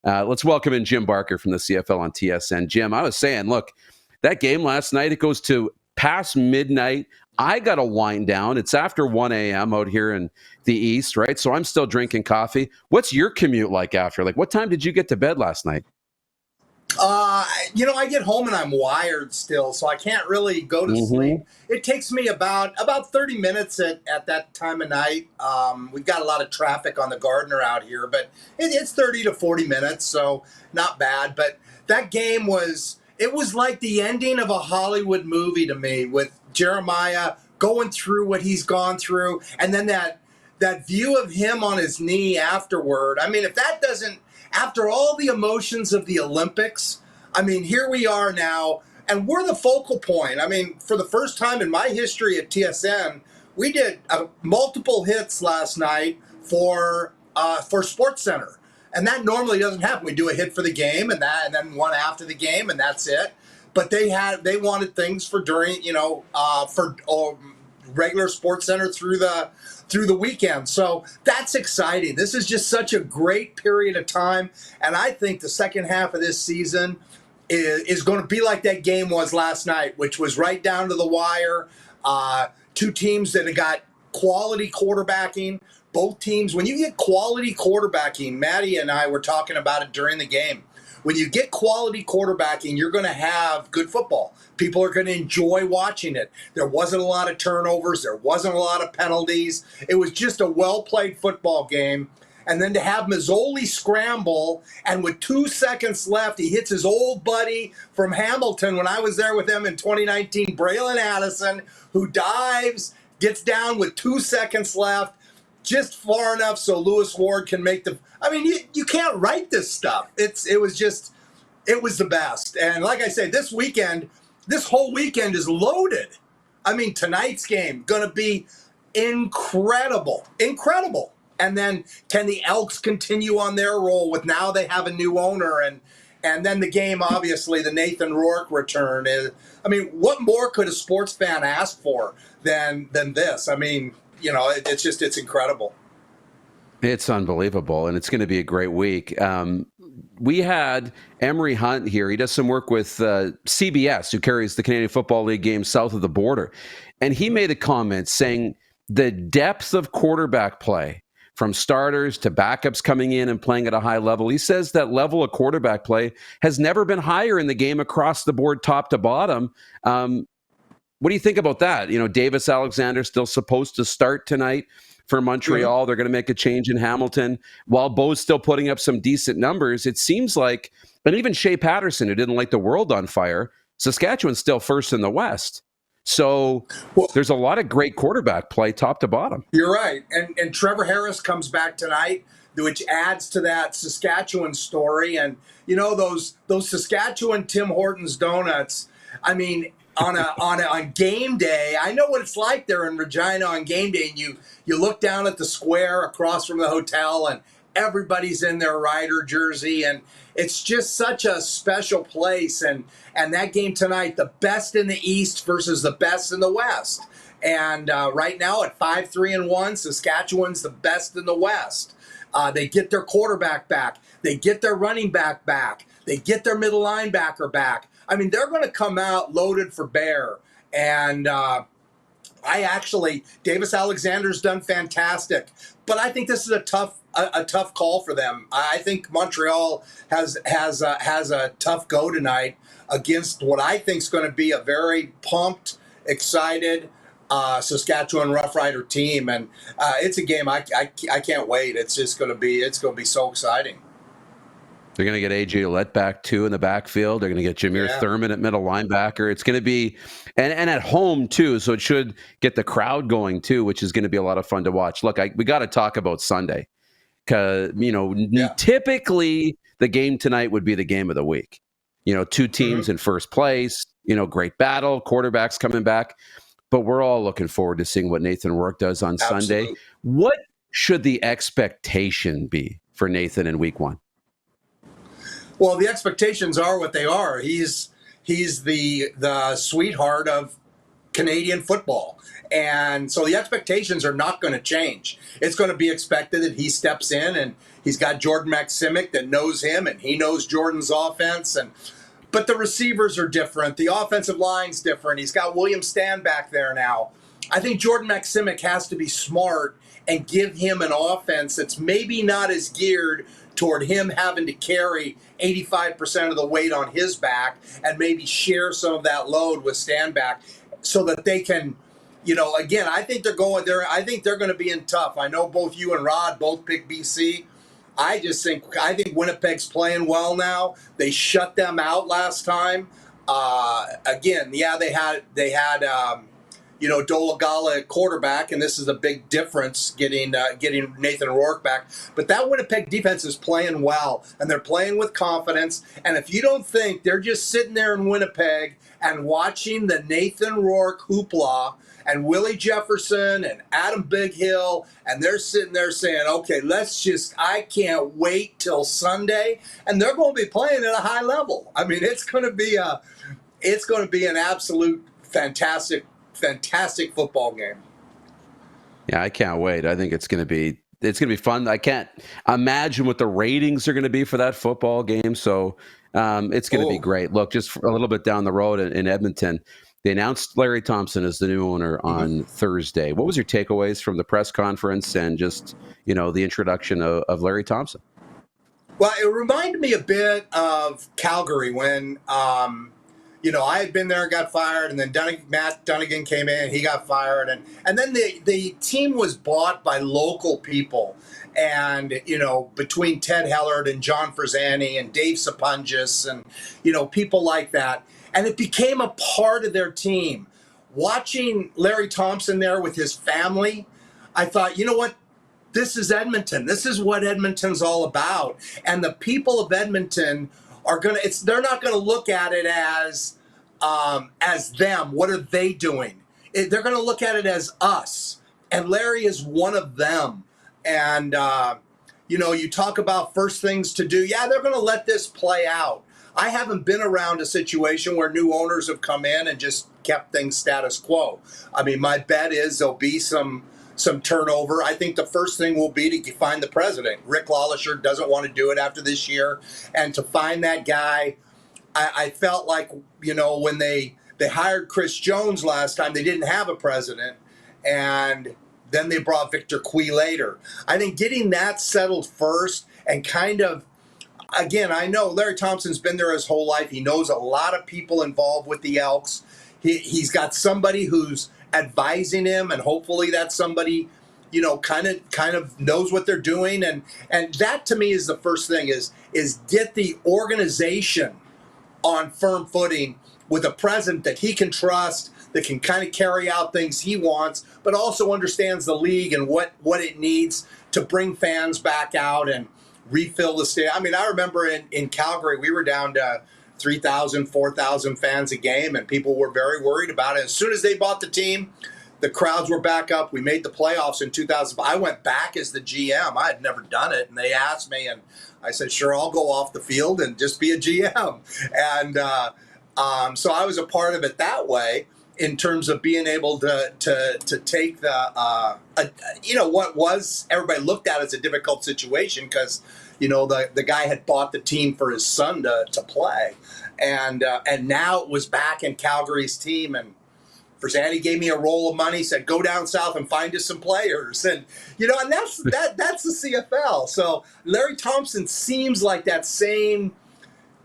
Let's welcome in Jim Barker from the CFL on TSN. Jim, I was saying, look, that game last night, it goes to past midnight. I got to wind down. It's after 1 a.m. out here in the East, right? So I'm still drinking coffee. What's your commute like after? Like, what time did you get to bed last night? I get home and I'm wired still, so I can't really go to sleep. It takes me about 30 minutes at that time of night. We've got a lot of traffic on the Gardner out here, but it's 30 to 40 minutes, so not bad. But that game was like the ending of a Hollywood movie to me, with Jeremiah going through what he's gone through, and then that view of him on his knee afterward. I mean, if that doesn't, after all the emotions of the Olympics, I mean, here we are now, and we're the focal point. I mean, for the first time in my history at TSN, we did multiple hits last night for SportsCenter, and that normally doesn't happen. We do a hit for the game, and then one after the game, and that's it. But they wanted things for during, for regular SportsCenter through the weekend. So that's exciting. This is just such a great period of time. And I think the second half of this season is going to be like that game was last night, which was right down to the wire. Two teams that have got quality quarterbacking. Both teams, when you get quality quarterbacking, Maddie and I were talking about it during the game. When you get quality quarterbacking, you're going to have good football. People are going to enjoy watching it. There wasn't a lot of turnovers. There wasn't a lot of penalties. It was just a well-played football game. And then to have Mazzoli scramble, and with 2 seconds left, he hits his old buddy from Hamilton when I was there with them in 2019, Braylon Addison, who dives, gets down with 2 seconds left, just far enough so Lewis Ward can make the. I mean, you can't write this stuff. It was the best. And like I say, this whole weekend is loaded. I mean, tonight's game gonna be incredible. And then can the Elks continue on their roll with, now they have a new owner, and then the game, obviously, the Nathan Rourke return is. I mean, what more could a sports fan ask for than this? I mean, it's incredible. It's unbelievable, and it's going to be a great week. We had Emery Hunt here. He does some work with CBS, who carries the Canadian Football League games south of the border. And he made a comment saying the depth of quarterback play, from starters to backups coming in and playing at a high level. He says that level of quarterback play has never been higher in the game across the board, top to bottom. What do you think about that? Davis Alexander still supposed to start tonight for Montreal. They're going to make a change in Hamilton. While Bo's still putting up some decent numbers, it seems like, but even Shea Patterson, who didn't light the world on fire, Saskatchewan's still first in the West. So there's a lot of great quarterback play top to bottom. You're right. And Trevor Harris comes back tonight, which adds to that Saskatchewan story. And, those Saskatchewan Tim Hortons donuts, I mean, on game day, I know what it's like there in Regina on game day, and you look down at the square across from the hotel, and everybody's in their Rider jersey, and it's just such a special place. And that game tonight, the best in the East versus the best in the West. And right now at 5-3-1, Saskatchewan's the best in the West. They get their quarterback back. They get their running back back. They get their middle linebacker back. I mean, they're going to come out loaded for bear. And Davis Alexander's done fantastic. But I think this is a tough call for them. I think Montreal has a tough go tonight against what I think is going to be a very pumped, excited Saskatchewan Rough Rider team. And it's a game I can't wait. It's going to be so exciting. They're going to get A.J. Ouellette back, too, in the backfield. They're going to get Jameer Thurman at middle linebacker. It's going to be – and at home, too, so it should get the crowd going, too, which is going to be a lot of fun to watch. Look, we got to talk about Sunday because, typically the game tonight would be the game of the week. Two teams in first place, great battle, quarterbacks coming back. But we're all looking forward to seeing what Nathan Rourke does on Sunday. What should the expectation be for Nathan in week one? Well, the expectations are what they are. He's the sweetheart of Canadian football. And so the expectations are not going to change. It's going to be expected that he steps in, and he's got Jordan Maksimic that knows him, and he knows Jordan's offense. But the receivers are different. The offensive line's different. He's got William Stan back there now. I think Jordan Maksimic has to be smart and give him an offense that's maybe not as geared toward him having to carry 85% of the weight on his back and maybe share some of that load with Stanback so that they can, again, I think they're going there. I think they're going to be in tough. I know both you and Rod both picked BC. I think Winnipeg's playing well now. They shut them out last time. Again, yeah, they had Dolagala at quarterback, and this is a big difference getting Nathan Rourke back. But that Winnipeg defense is playing well, and they're playing with confidence. And if you don't think they're just sitting there in Winnipeg and watching the Nathan Rourke hoopla and Willie Jefferson and Adam Big Hill, and they're sitting there saying, okay, I can't wait till Sunday. And they're going to be playing at a high level. I mean, it's going to be an absolute fantastic football game. Yeah, I can't wait. I think it's going to be fun. I can't imagine what the ratings are going to be for that football game. So it's going to be great. Look, just a little bit down the road in Edmonton, they announced Larry Thompson as the new owner on Thursday. What was your takeaways from the press conference and just, the introduction of Larry Thompson? Well, it reminded me a bit of Calgary when, I had been there and got fired, and then Matt Dunnigan came in, he got fired, and then the team was bought by local people, and between Ted Hellard and John Frazani and Dave Sapungis and people like that, and it became a part of their team. Watching Larry Thompson there with his family, I thought, you know what? This is Edmonton. This is what Edmonton's all about, and the people of Edmonton they're not gonna look at it as them. What are they doing? They're gonna look at it as us. And Larry is one of them. And you talk about first things to do. Yeah, they're gonna let this play out. I haven't been around a situation where new owners have come in and just kept things status quo. I mean, my bet is there'll be some turnover. I think the first thing will be to find the president. Rick Lawlisher doesn't want to do it after this year. And to find that guy, I felt like, when they hired Chris Jones last time, they didn't have a president. And then they brought Victor Cui later. I think getting that settled first and kind of, again, I know Larry Thompson's been there his whole life. He knows a lot of people involved with the Elks. He's got somebody who's advising him, and hopefully that's somebody kind of knows what they're doing, and that to me is the first thing is get the organization on firm footing with a president that he can trust, that can kind of carry out things he wants, but also understands the league and what it needs to bring fans back out and refill the stadium. I mean, I remember in Calgary, we were down to 3,000, 4,000 fans a game, and people were very worried about it. As soon as they bought the team, the crowds were back up. We made the playoffs in 2000. I went back as the GM. I had never done it, and they asked me, and I said, sure, I'll go off the field and just be a GM. And so I was a part of it that way in terms of being able to take what was everybody looked at as a difficult situation because the guy had bought the team for his son to play, and now it was back in Calgary's team, and Frazani gave me a roll of money, said go down south and find us some players, and and that's the CFL. So Larry Thompson seems like that same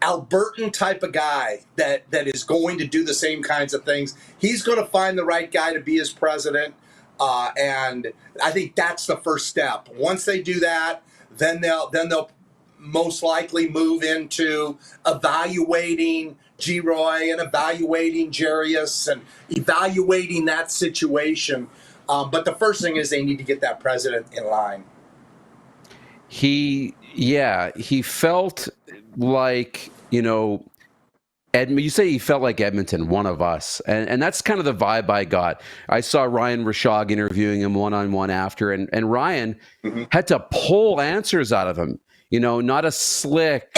Albertan type of guy that is going to do the same kinds of things. He's going to find the right guy to be his president, and I think that's the first step. Once they do that, then they'll most likely move into evaluating G-Roy and evaluating Jarius and evaluating that situation. But the first thing is they need to get that president in line. He felt like, you say he felt like Edmonton, one of us. And that's kind of the vibe I got. I saw Ryan Rashog interviewing him one-on-one after, and Ryan had to pull answers out of him. Not a slick,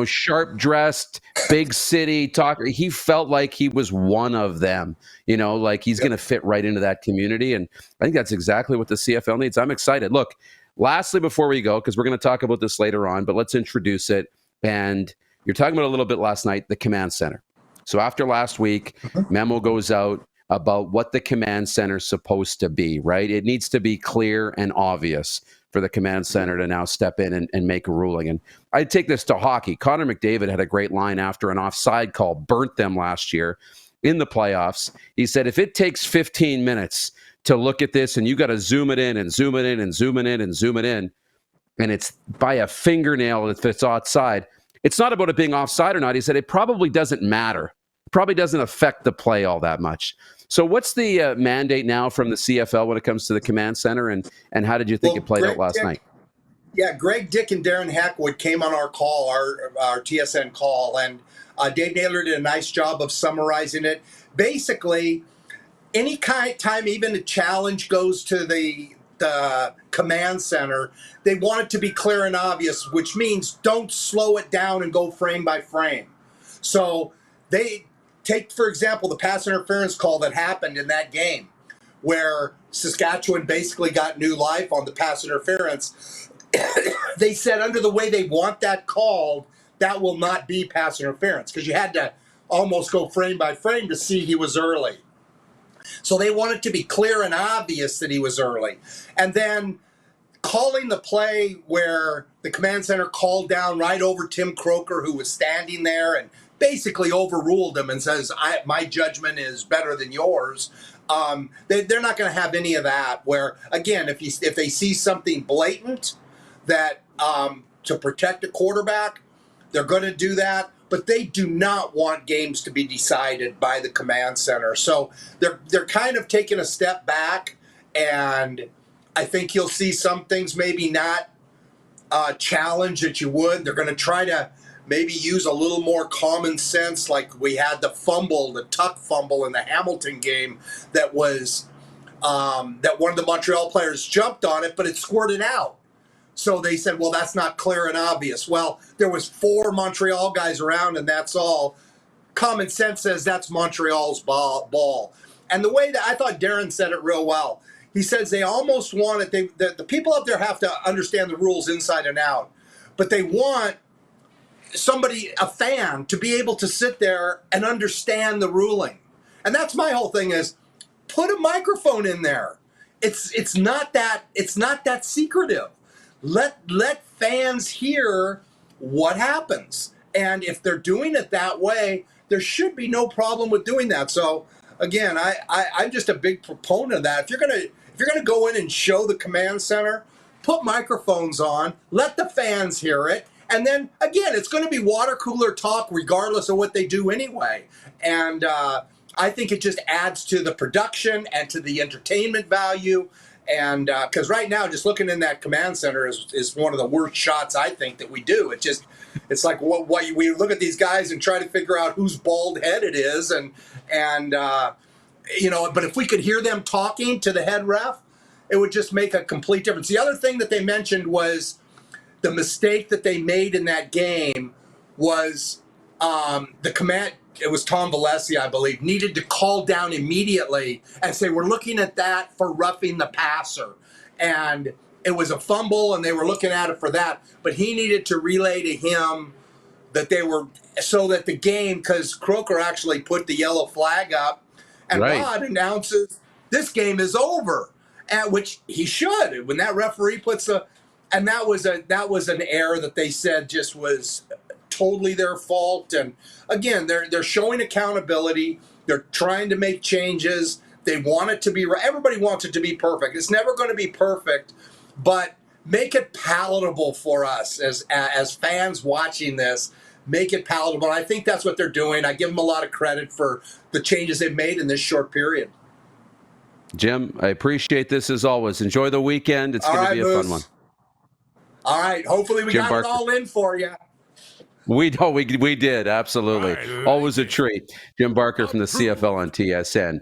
sharp dressed, big city talker. He felt like he was one of them, like he's going to fit right into that community. And I think that's exactly what the CFL needs. I'm excited. Look, lastly, before we go, because we're going to talk about this later on, but let's introduce it. And you're talking about a little bit last night, the command center. So after last week, memo goes out about what the command center is supposed to be, right? It needs to be clear and obvious for the command center to now step in and make a ruling. And I take this to hockey. Connor McDavid had a great line after an offside call burnt them last year in the playoffs. He said, if it takes 15 minutes to look at this and you got to zoom it in and zoom it in and zoom it in and zoom it in, and it's by a fingernail if it's outside, it's not about it being offside or not. He said it probably doesn't matter. Probably doesn't affect the play all that much. So what's the mandate now from the CFL when it comes to the command center, and how did you think it played out last night? Yeah, Greg Dick and Darren Hackwood came on our call, our TSN call, and Dave Naylor did a nice job of summarizing it. Basically, any time even a challenge goes to the command center, they want it to be clear and obvious, which means don't slow it down and go frame by frame. So they take, for example, the pass interference call that happened in that game where Saskatchewan basically got new life on the pass interference. They said under the way they want that called, that will not be pass interference because you had to almost go frame by frame to see he was early. So they want it to be clear and obvious that he was early. And then calling the play where the command center called down right over Tim Croker, who was standing there, and basically overruled him and says, my judgment is better than yours. They're not going to have any of that where, again, if they see something blatant that to protect a quarterback, they're going to do that. But they do not want games to be decided by the command center. So they're kind of taking a step back, and I think you'll see some things maybe not challenge that you would. They're going to try to maybe use a little more common sense, like we had the tuck fumble in the Hamilton game that was that one of the Montreal players jumped on it, but it squirted out. So they said, well, that's not clear and obvious. Well, there was 4 Montreal guys around, and that's all. Common sense says that's Montreal's ball. And the way that I thought Darren said it real well, he says they almost want it. The people up there have to understand the rules inside and out, but they want a fan, to be able to sit there and understand the ruling. And that's my whole thing is put a microphone in there. It's not that secretive. Let fans hear what happens. And if they're doing it that way, there should be no problem with doing that. So again, I'm just a big proponent of that. If you're gonna go in and show the command center, put microphones on, let the fans hear it. And then, again, it's going to be water cooler talk regardless of what they do anyway. And I think it just adds to the production and to the entertainment value. And because right now, just looking in that command center is one of the worst shots I think that we do. It's like what we look at these guys and try to figure out whose bald head it is. And but if we could hear them talking to the head ref, it would just make a complete difference. The other thing that they mentioned was the mistake that they made in that game was it was Tom Valesi, I believe, needed to call down immediately and say, we're looking at that for roughing the passer. And it was a fumble, and they were looking at it for that. But he needed to relay to him that so that the game, because Croker actually put the yellow flag up, and Rod announces this game is over, which he should. When that referee puts and that was an error that they said just was totally their fault. And again, they're showing accountability. They're trying to make changes. They want it to be right. Everybody wants it to be perfect. It's never going to be perfect, but make it palatable for us as fans watching this. Make it palatable. And I think that's what they're doing. I give them a lot of credit for the changes they've made in this short period. Jim, I appreciate this as always. Enjoy the weekend. It's going to be a fun one. All right. Hopefully we got it all in for you. We did. Absolutely. Always a treat. Jim Barker from the CFL on TSN.